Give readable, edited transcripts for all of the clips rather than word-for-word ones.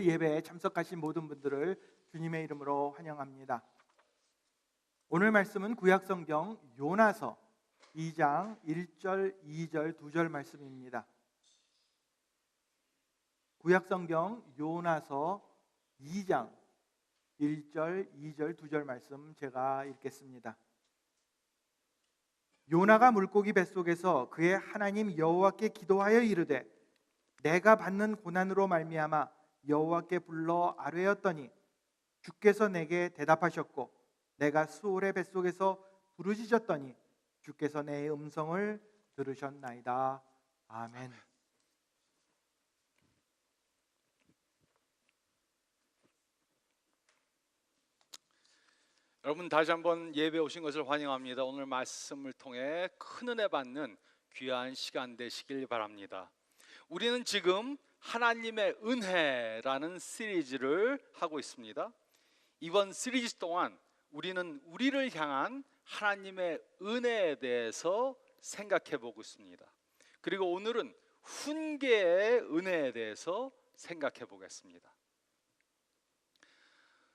오늘 예배에 참석하신 모든 분들을 주님의 이름으로 환영합니다. 오늘 말씀은 구약성경 요나서 2장 1절, 2절, 2절 말씀입니다. 구약성경 요나서 2장 1절, 2절, 2절 말씀 제가 읽겠습니다. 요나가 물고기 뱃속에서 그의 하나님 여호와께 기도하여 이르되 내가 받는 고난으로 말미암아 여호와께 불러 아뢰었더니 주께서 내게 대답하셨고 내가 수올의 뱃속에서 부르짖었더니 주께서 내 음성을 들으셨나이다. 아멘. 여러분 다시 한번 예배 오신 것을 환영합니다. 오늘 말씀을 통해 큰 은혜 받는 귀한 시간 되시길 바랍니다. 우리는 지금 하나님의 은혜라는 시리즈를 하고 있습니다. 이번 시리즈 동안 우리는 우리를 향한 하나님의 은혜에 대해서 생각해 보고 있습니다. 그리고 오늘은 훈계의 은혜에 대해서 생각해 보겠습니다.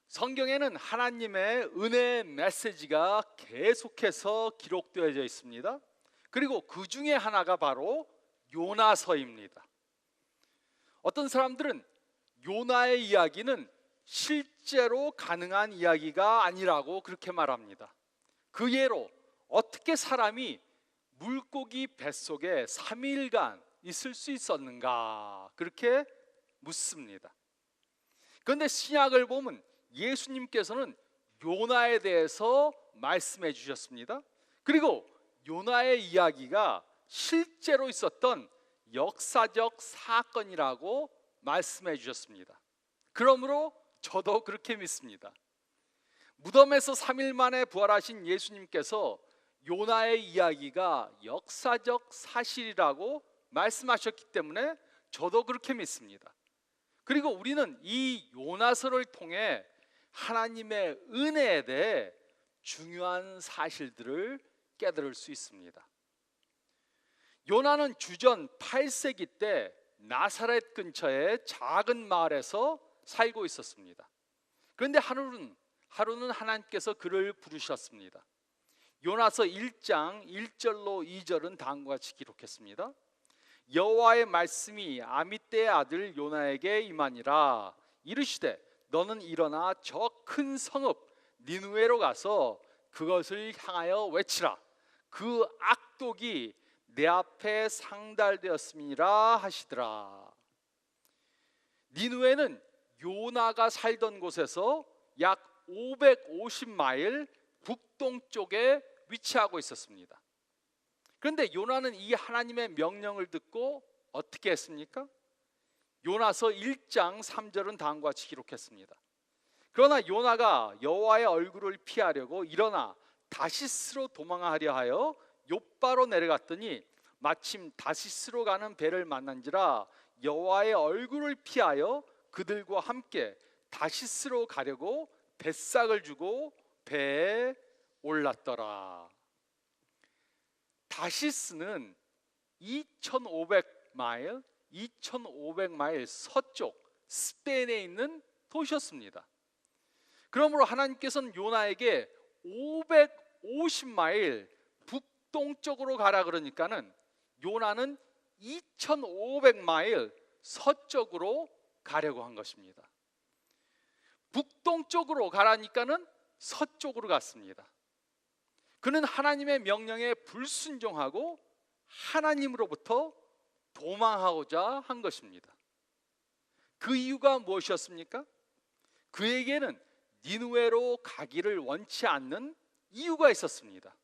성경에는 하나님의 은혜의 메시지가 계속해서 기록되어져 있습니다. 그리고 그 중에 하나가 바로 요나서입니다. 어떤 사람들은 요나의 이야기는 실제로 가능한 이야기가 아니라고 그렇게 말합니다. 그 예로 어떻게 사람이 물고기 뱃속에 3일간 있을 수 있었는가 그렇게 묻습니다. 그런데 신약을 보면 예수님께서는 요나에 대해서 말씀해 주셨습니다. 그리고 요나의 이야기가 실제로 있었던 역사적 사건이라고 말씀해 주셨습니다. 그러므로 저도 그렇게 믿습니다. 무덤에서 3일 만에 부활하신 예수님께서 요나의 이야기가 역사적 사실이라고 말씀하셨기 때문에 저도 그렇게 믿습니다. 그리고 우리는 이 요나서를 통해 하나님의 은혜에 대해 중요한 사실들을 깨달을 수 있습니다. 요나는 주전 8세기 때 나사렛 근처의 작은 마을에서 살고 있었습니다. 그런데 하루는 하나님께서 그를 부르셨습니다. 요나서 1장 1절로 2절은 다음과 같이 기록했습니다. 여호와의 말씀이 아미떼의 아들 요나에게 임하니라. 이르시되 너는 일어나 저 큰 성읍 니느웨로 가서 그것을 향하여 외치라. 그 악독이 내 앞에 상달되었음이라 하시더라. 니느웨는 요나가 살던 곳에서 약 550마일 북동쪽에 위치하고 있었습니다. 그런데 요나는 이 하나님의 명령을 듣고 어떻게 했습니까? 요나서 1장 3절은 다음과 같이 기록했습니다. 그러나 요나가 여호와의 얼굴을 피하려고 일어나 다시스로 도망하려 하여 욥바로 내려갔더니 마침 다시스로 가는 배를 만난지라 여호와의 얼굴을 피하여 그들과 함께 다시스로 가려고 뱃삭을 주고 배에 올랐더라. 다시스는 2500마일 서쪽 스페인에 있는 도시였습니다. 그러므로 하나님께서는 요나에게 550마일 북동쪽으로 가라 그러니까는 요나는 2500마일 서쪽으로 가려고 한 것입니다. 북동쪽으로 가라니까는 서쪽으로 갔습니다. 그는 하나님의 명령에 불순종하고 하나님으로부터 도망하고자 한 것입니다. 그 이유가 무엇이었습니까? 그에게는 니느웨로 가기를 원치 않는 이유가 있었습니다.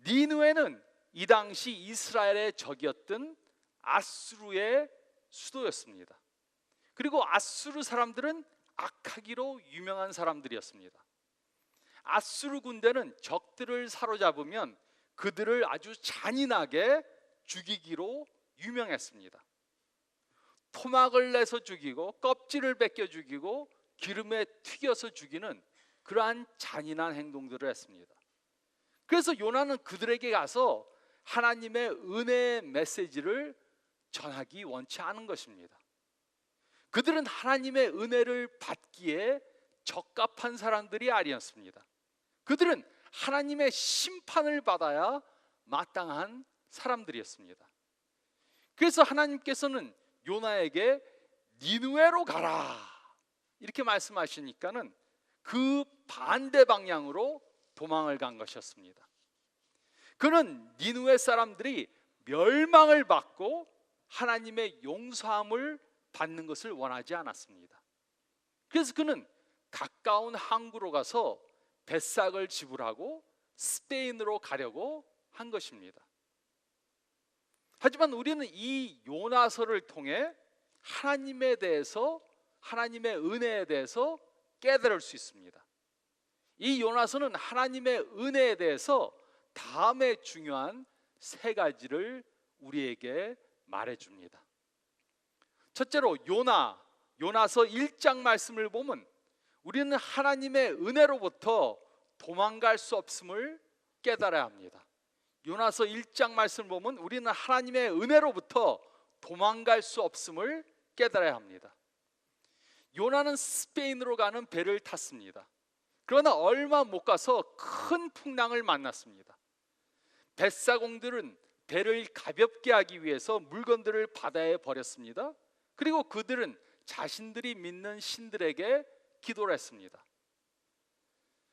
니느웨는 이 당시 이스라엘의 적이었던 아수르의 수도였습니다. 그리고 아수르 사람들은 악하기로 유명한 사람들이었습니다. 아수르 군대는 적들을 사로잡으면 그들을 아주 잔인하게 죽이기로 유명했습니다. 토막을 내서 죽이고 껍질을 벗겨 죽이고 기름에 튀겨서 죽이는 그러한 잔인한 행동들을 했습니다. 그래서 요나는 그들에게 가서 하나님의 은혜의 메시지를 전하기 원치 않은 것입니다. 그들은 하나님의 은혜를 받기에 적합한 사람들이 아니었습니다. 그들은 하나님의 심판을 받아야 마땅한 사람들이었습니다. 그래서 하나님께서는 요나에게 니느웨로 가라 이렇게 말씀하시니까는 그 반대 방향으로 도망을 간 것이었습니다. 그는 니느웨 사람들이 멸망을 받고 하나님의 용서함을 받는 것을 원하지 않았습니다. 그래서 그는 가까운 항구로 가서 뱃삭을 지불하고 스페인으로 가려고 한 것입니다. 하지만 우리는 이 요나서를 통해 하나님에 대해서, 하나님의 은혜에 대해서 깨달을 수 있습니다. 이 요나서는 하나님의 은혜에 대해서 다음에 중요한 세 가지를 우리에게 말해줍니다. 첫째로 요나서 1장 말씀을 보면 우리는 하나님의 은혜로부터 도망갈 수 없음을 깨달아야 합니다. 요나서 1장 말씀을 보면 우리는 하나님의 은혜로부터 도망갈 수 없음을 깨달아야 합니다. 요나는 스페인으로 가는 배를 탔습니다. 그러나 얼마 못 가서 큰 풍랑을 만났습니다. 뱃사공들은 배를 가볍게 하기 위해서 물건들을 바다에 버렸습니다. 그리고 그들은 자신들이 믿는 신들에게 기도를 했습니다.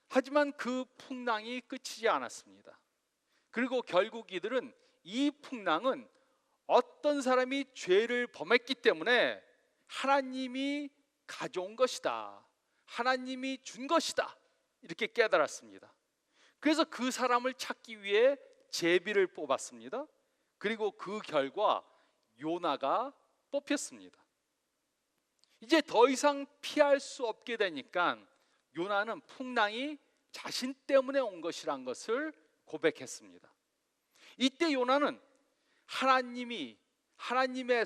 하지만 그 풍랑이 끝이지 않았습니다. 그리고 결국 이들은 이 풍랑은 어떤 사람이 죄를 범했기 때문에 하나님이 가져온 것이다, 하나님이 준 것이다, 이렇게 깨달았습니다. 그래서 그 사람을 찾기 위해 제비를 뽑았습니다. 그리고 그 결과 요나가 뽑혔습니다. 이제 더 이상 피할 수 없게 되니까 요나는 풍랑이 자신 때문에 온 것이란 것을 고백했습니다. 이때 요나는 하나님의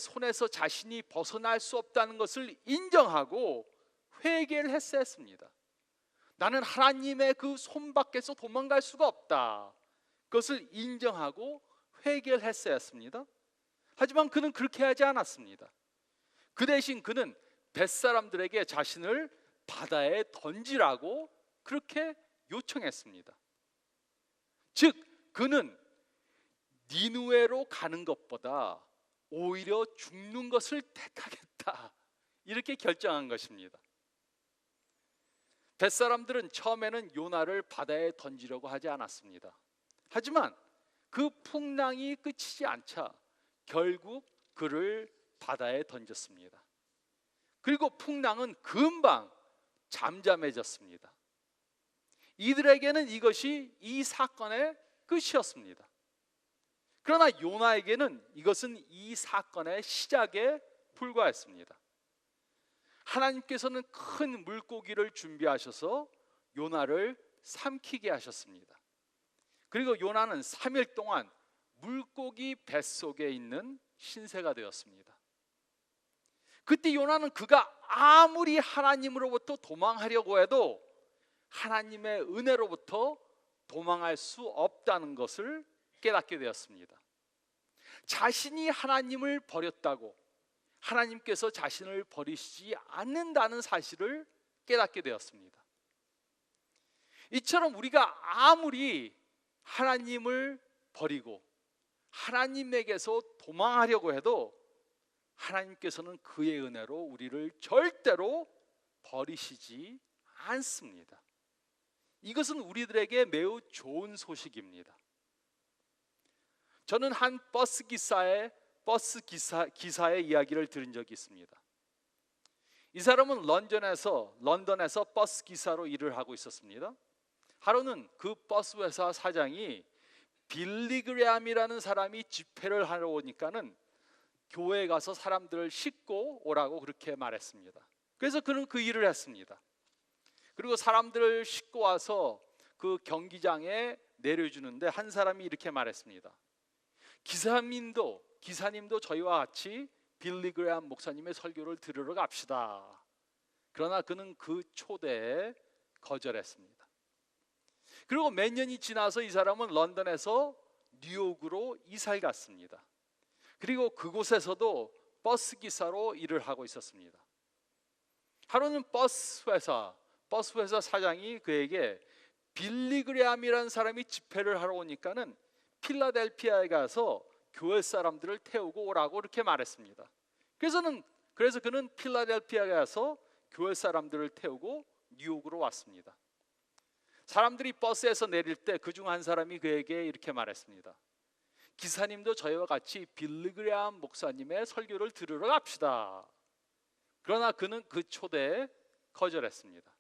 손에서 자신이 벗어날 수 없다는 것을 인정하고 회개를 했어야 했습니다. 나는 하나님의 그 손 밖에서 도망갈 수가 없다, 그것을 인정하고 회개를 했어야 했습니다. 하지만 그는 그렇게 하지 않았습니다. 그 대신 그는 뱃사람들에게 자신을 바다에 던지라고 그렇게 요청했습니다. 즉 그는 니느웨로 가는 것보다 오히려 죽는 것을 택하겠다, 이렇게 결정한 것입니다. 뱃사람들은 처음에는 요나를 바다에 던지려고 하지 않았습니다. 하지만 그 풍랑이 끝이지 않자 결국 그를 바다에 던졌습니다. 그리고 풍랑은 금방 잠잠해졌습니다. 이들에게는 이것이 이 사건의 끝이었습니다. 그러나 요나에게는 이것은 이 사건의 시작에 불과했습니다. 하나님께서는 큰 물고기를 준비하셔서 요나를 삼키게 하셨습니다. 그리고 요나는 3일 동안 물고기 뱃속에 있는 신세가 되었습니다. 그때 요나는 그가 아무리 하나님으로부터 도망하려고 해도 하나님의 은혜로부터 도망할 수 없다는 것을 깨닫게 되었습니다. 자신이 하나님을 버렸다고 하나님께서 자신을 버리시지 않는다는 사실을 깨닫게 되었습니다. 이처럼 우리가 아무리 하나님을 버리고 하나님에게서 도망하려고 해도 하나님께서는 그의 은혜로 우리를 절대로 버리시지 않습니다. 이것은 우리들에게 매우 좋은 소식입니다. 저는 한 버스 기사의 이야기를 들은 적이 있습니다. 이 사람은 런던에서 버스 기사로 일을 하고 있었습니다. 하루는 그 버스 회사 사장이 빌리 그레함이라는 사람이 집회를 하러 오니까는 교회에 가서 사람들을 싣고 오라고 그렇게 말했습니다. 그래서 그는 그 일을 했습니다. 그리고 사람들을 싣고 와서 그 경기장에 내려주는데 한 사람이 이렇게 말했습니다. 기사님도 저희와 같이 빌리 그레함 목사님의 설교를 들으러 갑시다. 그러나 그는 그 초대에 거절했습니다. 그리고 몇 년이 지나서 이 사람은 런던에서 뉴욕으로 이사를 갔습니다. 그리고 그곳에서도 버스 기사로 일을 하고 있었습니다. 하루는 버스 회사 사장이 그에게 빌리그레함이라는 사람이 집회를 하러 오니까는 필라델피아에 가서 교회 사람들을 태우고 오라고 이렇게 말했습니다. 그래서 그는 필라델피아에 가서 교회 사람들을 태우고 뉴욕으로 왔습니다. 사람들이 버스에서 내릴 때 그중 한 사람이 그에게 이렇게 말했습니다. 기사님도 저희와 같이 빌리그레함 목사님의 설교를 들으러 갑시다. 그러나 그는 그 초대에 거절했습니다.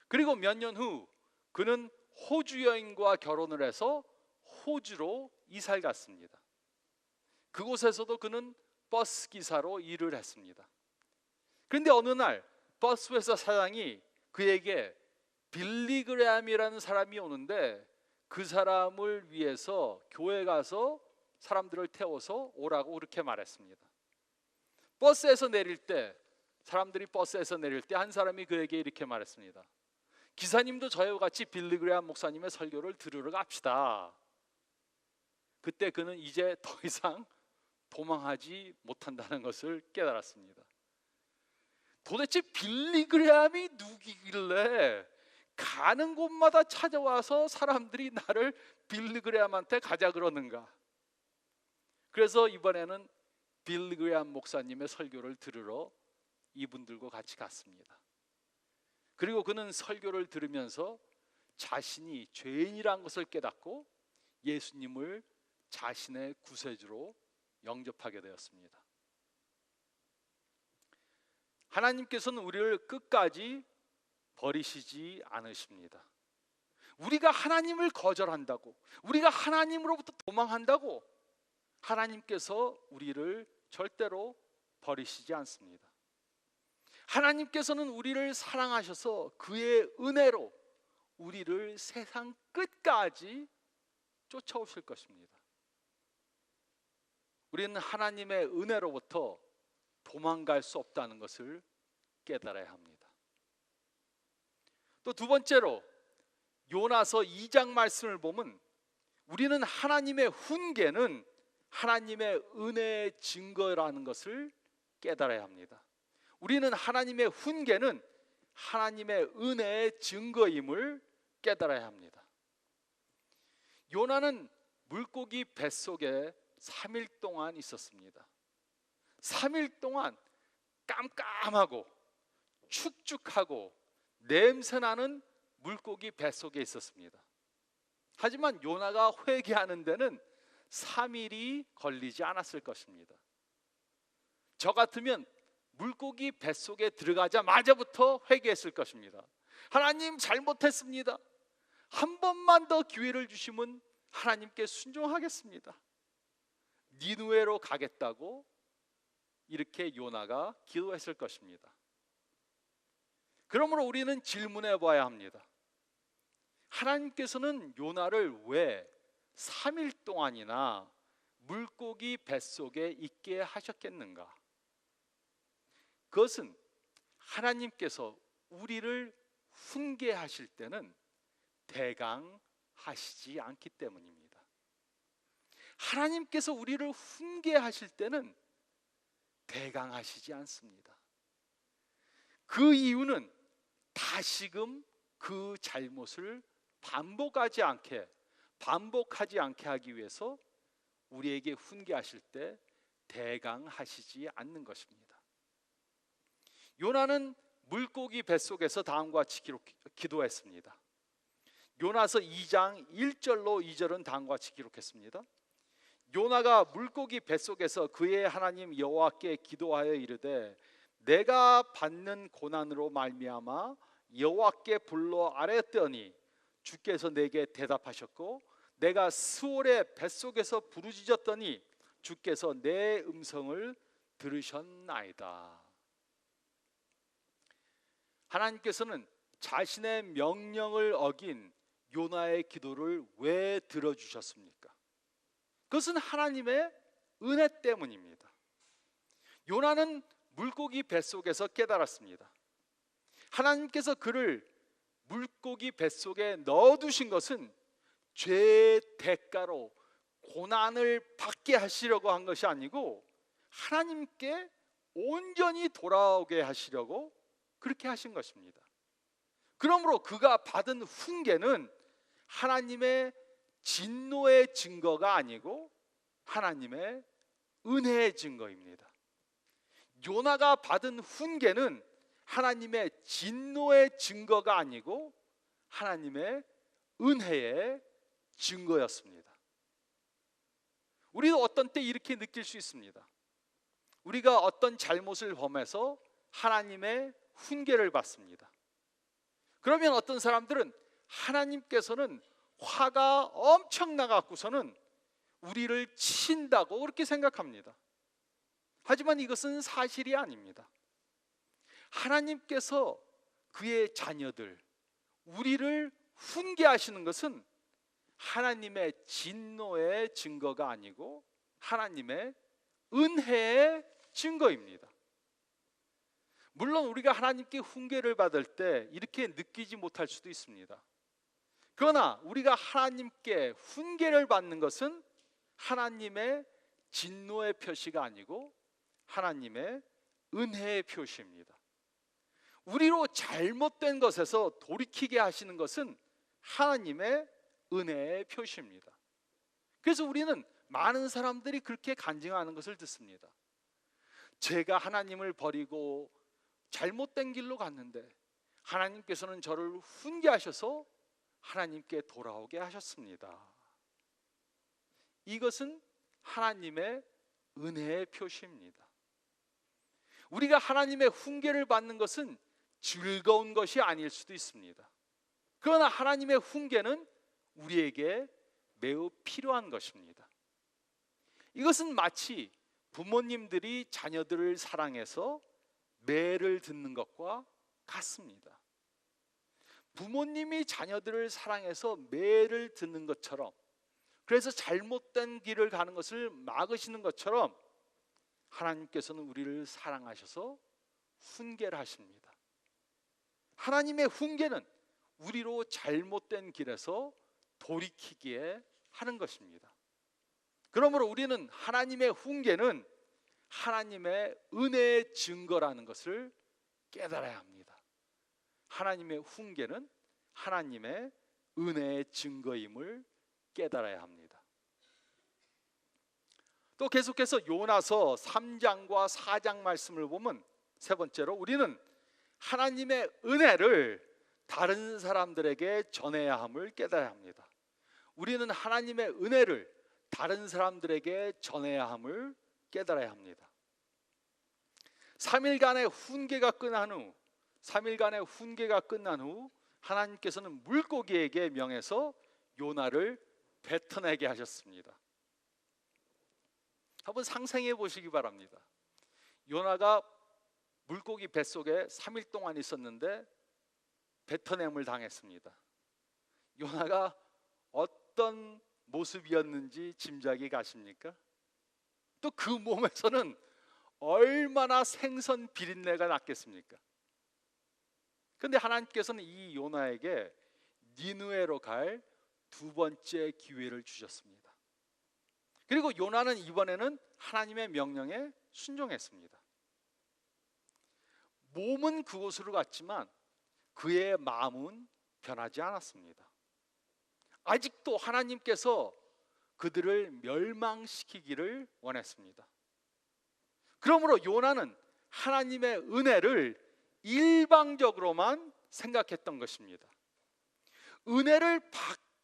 그리고 몇 년 후 그는 호주 여인과 결혼을 해서 호주로 이사를 갔습니다. 그곳에서도 그는 버스 기사로 일을 했습니다. 그런데 어느 날 버스 회사 사장이 그에게 빌리그레함이라는 사람이 오는데 그 사람을 위해서 교회 가서 사람들을 태워서 오라고 그렇게 말했습니다. 사람들이 버스에서 내릴 때 한 사람이 그에게 이렇게 말했습니다. 기사님도 저희와 같이 빌리그레함 목사님의 설교를 들으러 갑시다. 그때 그는 이제 더 이상 도망하지 못한다는 것을 깨달았습니다. 도대체 빌리그레함이 누구길래 가는 곳마다 찾아와서 사람들이 나를 빌리그레함한테 가자 그러는가? 그래서 이번에는 빌리그레함 목사님의 설교를 들으러 이분들과 같이 갔습니다. 그리고 그는 설교를 들으면서 자신이 죄인이라는 것을 깨닫고 예수님을 자신의 구세주로 영접하게 되었습니다. 하나님께서는 우리를 끝까지 버리시지 않으십니다. 우리가 하나님을 거절한다고, 우리가 하나님으로부터 도망한다고 하나님께서 우리를 절대로 버리시지 않습니다. 하나님께서는 우리를 사랑하셔서 그의 은혜로 우리를 세상 끝까지 쫓아오실 것입니다. 우리는 하나님의 은혜로부터 도망갈 수 없다는 것을 깨달아야 합니다. 또 두 번째로 요나서 2장 말씀을 보면 우리는 하나님의 훈계는 하나님의 은혜의 증거라는 것을 깨달아야 합니다. 우리는 하나님의 훈계는 하나님의 은혜의 증거임을 깨달아야 합니다. 요나는 물고기 뱃속에 3일 동안 있었습니다. 3일 동안 깜깜하고 축축하고 냄새나는 물고기 뱃속에 있었습니다. 하지만 요나가 회개하는 데는 3일이 걸리지 않았을 것입니다. 저 같으면 물고기 뱃속에 들어가자마자부터 회개했을 것입니다. 하나님 잘못했습니다. 한 번만 더 기회를 주시면 하나님께 순종하겠습니다. 니느웨로 가겠다고 이렇게 요나가 기도했을 것입니다. 그러므로 우리는 질문해 봐야 합니다. 하나님께서는 요나를 왜 3일 동안이나 물고기 뱃속에 있게 하셨겠는가? 그것은 하나님께서 우리를 훈계하실 때는 대강하시지 않기 때문입니다. 하나님께서 우리를 훈계하실 때는 대강하시지 않습니다. 그 이유는 다시금 그 잘못을 반복하지 않게 하기 위해서 우리에게 훈계하실 때 대강하시지 않는 것입니다. 요나는 물고기 뱃속에서 다음과 같이 기도했습니다. 요나서 2장 1절로 2절은 다음과 같이 기록했습니다. 요나가 물고기 뱃속에서 그의 하나님 여호와께 기도하여 이르되 내가 받는 고난으로 말미암아 여호와께 불러 아뢰었더니 주께서 내게 대답하셨고 내가 스올의 뱃속에서 부르짖었더니 주께서 내 음성을 들으셨나이다. 하나님께서는 자신의 명령을 어긴 요나의 기도를 왜 들어주셨습니까? 그것은 하나님의 은혜 때문입니다. 요나는 물고기 뱃속에서 깨달았습니다. 하나님께서 그를 물고기 뱃속에 넣어두신 것은 죄의 대가로 고난을 받게 하시려고 한 것이 아니고 하나님께 온전히 돌아오게 하시려고 그렇게 하신 것입니다. 그러므로 그가 받은 훈계는 하나님의 진노의 증거가 아니고 하나님의 은혜의 증거입니다. 요나가 받은 훈계는 하나님의 진노의 증거가 아니고 하나님의 은혜의 증거였습니다. 우리도 어떤 때 이렇게 느낄 수 있습니다. 우리가 어떤 잘못을 범해서 하나님의 훈계를 받습니다. 그러면 어떤 사람들은 하나님께서는 화가 엄청 나갖고서는 우리를 치신다고 그렇게 생각합니다. 하지만 이것은 사실이 아닙니다. 하나님께서 그의 자녀들, 우리를 훈계하시는 것은 하나님의 진노의 증거가 아니고 하나님의 은혜의 증거입니다. 물론 우리가 하나님께 훈계를 받을 때 이렇게 느끼지 못할 수도 있습니다. 그러나 우리가 하나님께 훈계를 받는 것은 하나님의 진노의 표시가 아니고 하나님의 은혜의 표시입니다. 우리로 잘못된 것에서 돌이키게 하시는 것은 하나님의 은혜의 표시입니다. 그래서 우리는 많은 사람들이 그렇게 간증하는 것을 듣습니다. 제가 하나님을 버리고 잘못된 길로 갔는데 하나님께서는 저를 훈계하셔서 하나님께 돌아오게 하셨습니다. 이것은 하나님의 은혜의 표시입니다. 우리가 하나님의 훈계를 받는 것은 즐거운 것이 아닐 수도 있습니다. 그러나 하나님의 훈계는 우리에게 매우 필요한 것입니다. 이것은 마치 부모님들이 자녀들을 사랑해서 매를 듣는 것과 같습니다. 부모님이 자녀들을 사랑해서 매를 듣는 것처럼, 그래서 잘못된 길을 가는 것을 막으시는 것처럼 하나님께서는 우리를 사랑하셔서 훈계를 하십니다. 하나님의 훈계는 우리로 잘못된 길에서 돌이키게 하는 것입니다. 그러므로 우리는 하나님의 훈계는 하나님의 은혜의 증거라는 것을 깨달아야 합니다. 하나님의 훈계는 하나님의 은혜의 증거임을 깨달아야 합니다. 또 계속해서 요나서 3장과 4장 말씀을 보면 세 번째로 우리는 하나님의 은혜를 다른 사람들에게 전해야 함을 깨달아야 합니다. 우리는 하나님의 은혜를 다른 사람들에게 전해야 함을 깨달아야 합니다. 3일간의 훈계가 끝난 후 하나님께서는 물고기에게 명해서 요나를 뱉어내게 하셨습니다. 한번 상상해 보시기 바랍니다. 요나가 물고기 뱃속에 3일 동안 있었는데 뱉어냄을 당했습니다. 요나가 어떤 모습이었는지 짐작이 가십니까? 또 그 몸에서는 얼마나 생선 비린내가 났겠습니까? 그런데 하나님께서는 이 요나에게 니느웨로 갈 두 번째 기회를 주셨습니다. 그리고 요나는 이번에는 하나님의 명령에 순종했습니다. 몸은 그곳으로 갔지만 그의 마음은 변하지 않았습니다. 아직도 하나님께서 그들을 멸망시키기를 원했습니다. 그러므로 요나는 하나님의 은혜를 일방적으로만 생각했던 것입니다. 은혜를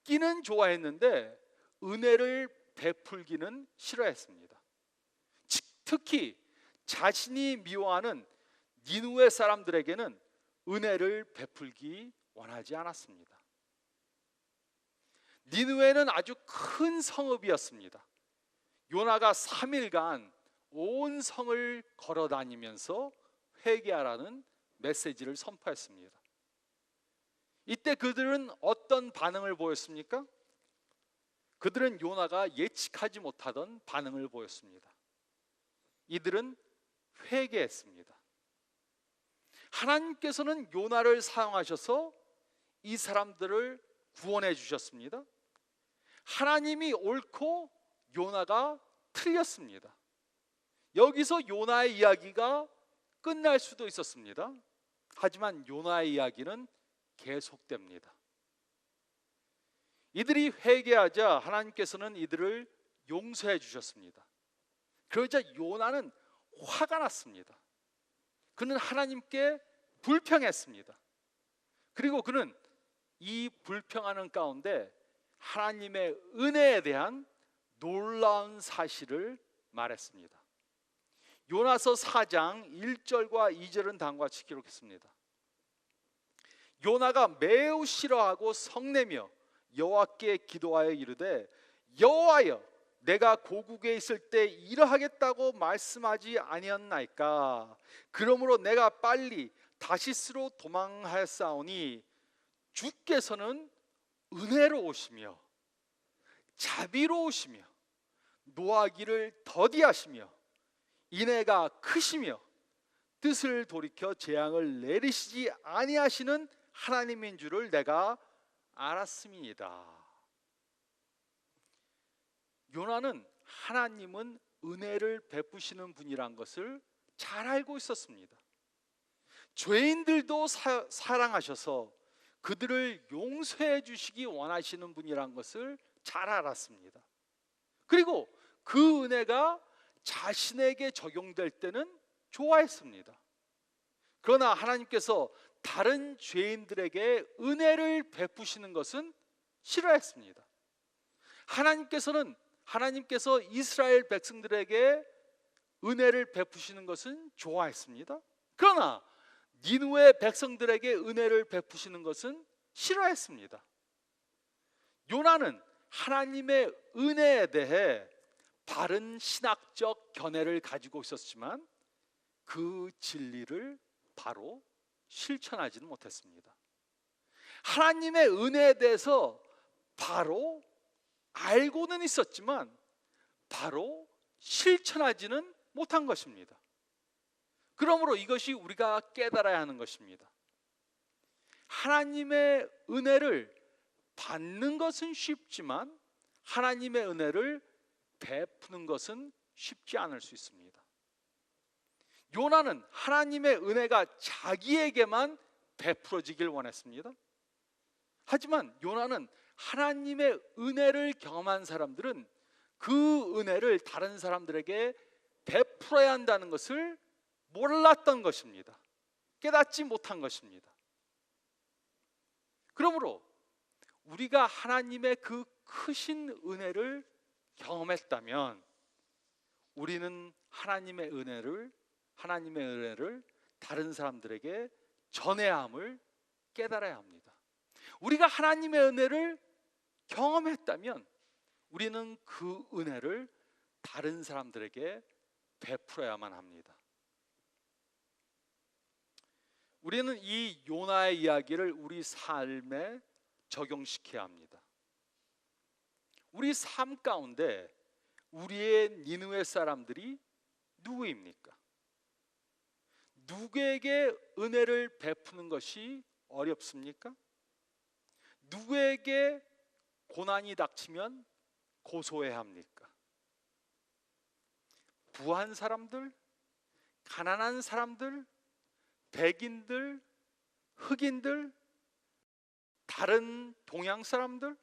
받기는 좋아했는데 은혜를 베풀기는 싫어했습니다. 특히 자신이 미워하는 니느웨 사람들에게는 은혜를 베풀기 원하지 않았습니다. 니느웨는 아주 큰 성읍이었습니다. 요나가 3일간 온 성을 걸어 다니면서 회개하라는 메시지를 선포했습니다. 이때 그들은 어떤 반응을 보였습니까? 그들은 요나가 예측하지 못하던 반응을 보였습니다. 이들은 회개했습니다. 하나님께서는 요나를 사용하셔서 이 사람들을 구원해 주셨습니다. 하나님이 옳고 요나가 틀렸습니다. 여기서 요나의 이야기가 끝날 수도 있었습니다. 하지만 요나의 이야기는 계속됩니다. 이들이 회개하자 하나님께서는 이들을 용서해 주셨습니다. 그러자 요나는 화가 났습니다. 그는 하나님께 불평했습니다. 그리고 그는 이 불평하는 가운데 하나님의 은혜에 대한 놀라운 사실을 말했습니다. 요나서 4장 1절과 2절은 다음과 같이 기록했습니다. 요나가 매우 싫어하고 성내며 여호와께 기도하여 이르되 여호와여 내가 고국에 있을 때 이러하겠다고 말씀하지 아니었나이까. 그러므로 내가 빨리 다시스로 도망하였사오니 주께서는 은혜로우시며 자비로우시며 노하기를 더디하시며 인애가 크시며 뜻을 돌이켜 재앙을 내리시지 아니하시는 하나님인 줄을 내가 알았음이니이다. 요나는 하나님은 은혜를 베푸시는 분이란 것을 잘 알고 있었습니다. 죄인들도 사랑하셔서 그들을 용서해 주시기 원하시는 분이란 것을 잘 알았습니다. 그리고 그 은혜가 자신에게 적용될 때는 좋아했습니다. 그러나 하나님께서 다른 죄인들에게 은혜를 베푸시는 것은 싫어했습니다. 하나님께서 이스라엘 백성들에게 은혜를 베푸시는 것은 좋아했습니다. 그러나 니느웨 백성들에게 은혜를 베푸시는 것은 싫어했습니다. 요나는 하나님의 은혜에 대해 바른 신학적 견해를 가지고 있었지만 그 진리를 바로 실천하지는 못했습니다. 하나님의 은혜에 대해서 바로 알고는 있었지만 바로 실천하지는 못한 것입니다. 그러므로 이것이 우리가 깨달아야 하는 것입니다. 하나님의 은혜를 받는 것은 쉽지만 하나님의 은혜를 베푸는 것은 쉽지 않을 수 있습니다. 요나는 하나님의 은혜가 자기에게만 베풀어지길 원했습니다. 하지만 요나는 하나님의 은혜를 경험한 사람들은 그 은혜를 다른 사람들에게 베풀어야 한다는 것을 몰랐던 것입니다. 깨닫지 못한 것입니다. 그러므로 우리가 하나님의 그 크신 은혜를 경험했다면 우리는 하나님의 은혜를 다른 사람들에게 전해야 함을 깨달아야 합니다. 우리가 하나님의 은혜를 경험했다면 우리는 그 은혜를 다른 사람들에게 베풀어야만 합니다. 우리는 이 요나의 이야기를 우리 삶에 적용시켜야 합니다. 우리 삶 가운데 우리의 니느웨 사람들이 누구입니까? 누구에게 은혜를 베푸는 것이 어렵습니까? 누구에게 고난이 닥치면 고소해야 합니까? 부한 사람들, 가난한 사람들, 백인들, 흑인들, 다른 동양 사람들,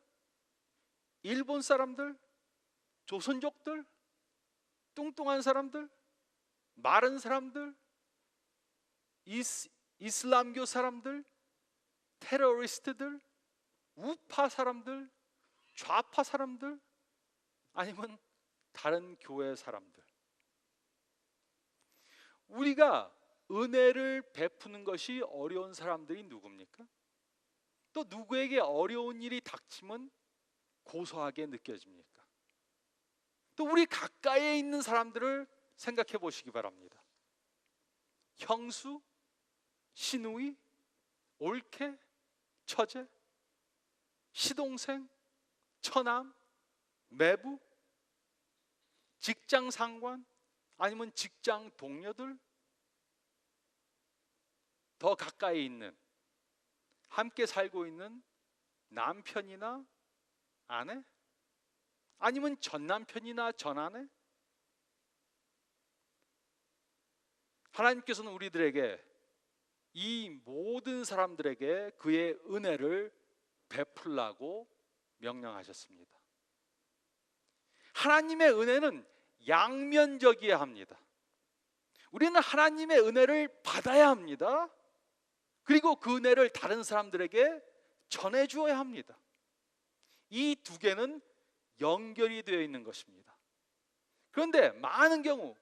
일본 사람들, 조선족들, 뚱뚱한 사람들, 마른 사람들, 이슬람교 사람들, 테러리스트들, 우파 사람들, 좌파 사람들, 아니면 다른 교회 사람들. 우리가 은혜를 베푸는 것이 어려운 사람들이 누굽니까? 또 누구에게 어려운 일이 닥치면 고소하게 느껴집니까? 또 우리 가까이에 있는 사람들을 생각해 보시기 바랍니다. 형수, 시누이, 올케, 처제, 시동생, 처남, 매부, 직장 상관, 아니면 직장 동료들, 더 가까이 있는 함께 살고 있는 남편이나 아내, 아니면 전 남편이나 전 아내, 하나님께서는 우리들에게 이 모든 사람들에게 그의 은혜를 베풀라고 명령하셨습니다. 하나님의 은혜는 양면적이어야 합니다. 우리는 하나님의 은혜를 받아야 합니다. 그리고 그 은혜를 다른 사람들에게 전해주어야 합니다. 이 두 개는 연결이 되어 있는 것입니다. 그런데 많은 경우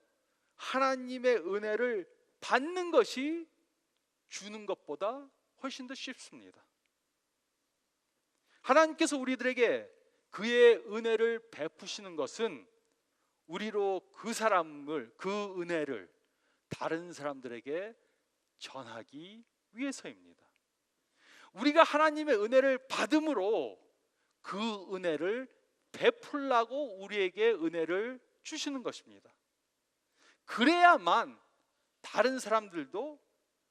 하나님의 은혜를 받는 것이 주는 것보다 훨씬 더 쉽습니다. 하나님께서 우리들에게 그의 은혜를 베푸시는 것은 우리로 그 사람을, 그 은혜를 다른 사람들에게 전하기 위해서입니다. 우리가 하나님의 은혜를 받음으로 그 은혜를 베풀라고 우리에게 은혜를 주시는 것입니다. 그래야만 다른 사람들도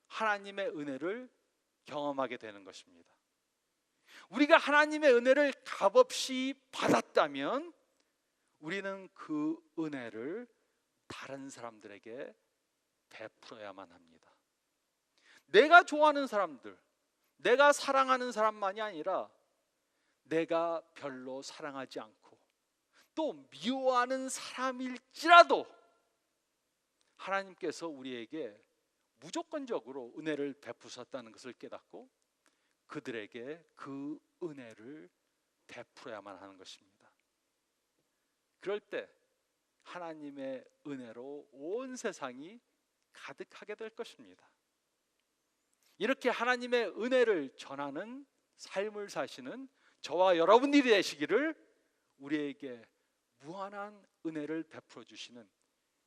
하나님의 은혜를 경험하게 되는 것입니다. 우리가 하나님의 은혜를 값없이 받았다면 우리는 그 은혜를 다른 사람들에게 베풀어야만 합니다. 내가 좋아하는 사람들, 내가 사랑하는 사람만이 아니라 내가 별로 사랑하지 않고 또 미워하는 사람일지라도 하나님께서 우리에게 무조건적으로 은혜를 베푸셨다는 것을 깨닫고 그들에게 그 은혜를 베풀어야만 하는 것입니다. 그럴 때 하나님의 은혜로 온 세상이 가득하게 될 것입니다. 이렇게 하나님의 은혜를 전하는 삶을 사시는 저와 여러분들이 되시기를 우리에게 무한한 은혜를 베풀어 주시는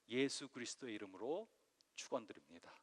예수 그리스도의 이름으로 축원드립니다.